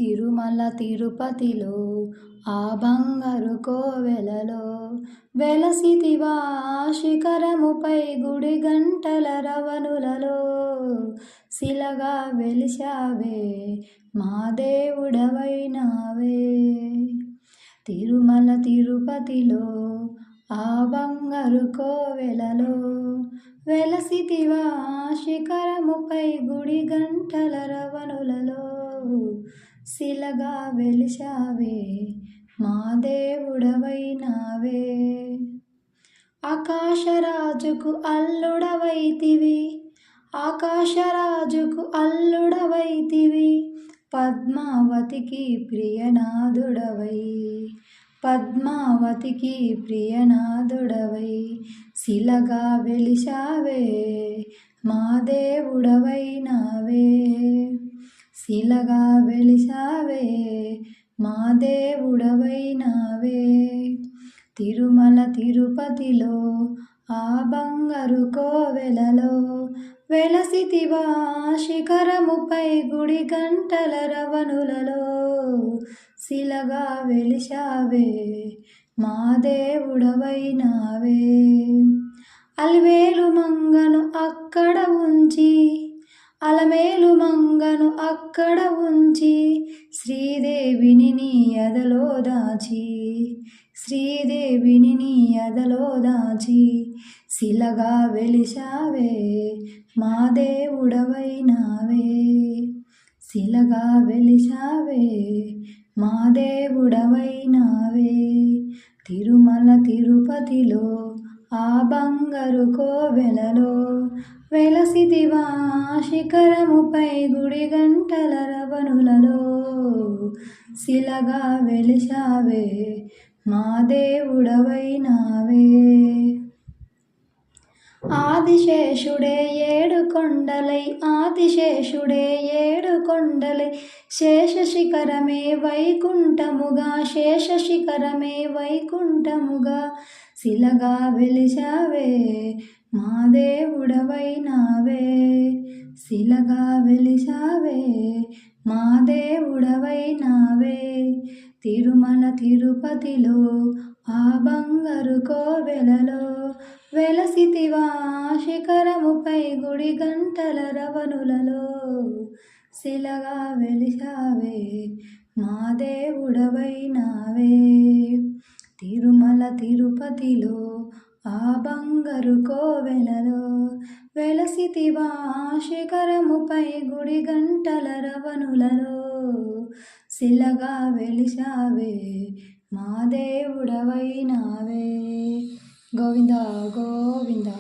తిరుమల తిరుపతిలో ఆ బంగారు కోవెలలో వెలసితివా శిఖరముపై గుడి గంటల రవనులలో శిలగా వెలిశావే మా దేవుడవైనావే. తిరుమల తిరుపతిలో ఆ బంగారు కోవెలలో వెలసితివా శిఖరముపై గుడి గంటల రవనులలో శిలగా వెలిశావే మా దేవుడవైనావే. ఆకాశరాజుకు అల్లుడవైతివి, ఆకాశరాజుకు అల్లుడవైతివి, పద్మావతికి ప్రియనాథుడవై, పద్మావతికి ప్రియనాథుడవై శిలగా వెలిశావే మా దేవుడవైనావే. శిలగా వెలిశావే మా దేవుడవైనావే. తిరుమల తిరుపతిలో ఆ బంగారు కోవెలలో వెలసితివా శిఖరముపై గుడి గంటల రవనులలో శిలగా వెలిశావే మా దేవుడవైనావే. అలివేలు మంగను అక్కడ ఉంచి, అలమేలు మంగను అక్కడ ఉంచి, శ్రీదేవిని నీ ఎదలో దాచి, శ్రీదేవిని నీ ఎదలో దాచి శిలగా వెలిశావే మా దేవుడవైనావే. శిలగా వెలిశావే మా దేవుడవైనావే. తిరుమల తిరుపతిలో ఆ బంగారు కోవెలలో వెలసితివా శిఖరముపై గుడి గంటల రవనులలో శిలగా వెలిశావే మా దేవుడవైనావే. ఆదిశేషుడే ఏడు కొండలై, ఆదిశేషుడే ఏడు కొండలై, శేషశిఖరమే వైకుంఠముగా, శేషశిఖరమే వైకుంఠముగా శిలగా వెలిశావే మా దేవుడవైనావే. శిలగా వెలిశావే మా దేవుడవైనావే. తిరుమల తిరుపతిలో ఆ బంగారు కోవెలలో వెలసితివా శిఖరముపై గుడి గంటల రవనులలో శిలగా వెలిశావే మా దేవుడవైనావే. తిరుమల తిరుపతిలో ఆ బంగారు కోవెలలో వెలసితివా శిఖరముపై గుడి గంటల రవనులలో శిలగా వెలిశావే మా దేవుడవైనావే. గోవిందా గోవిందా.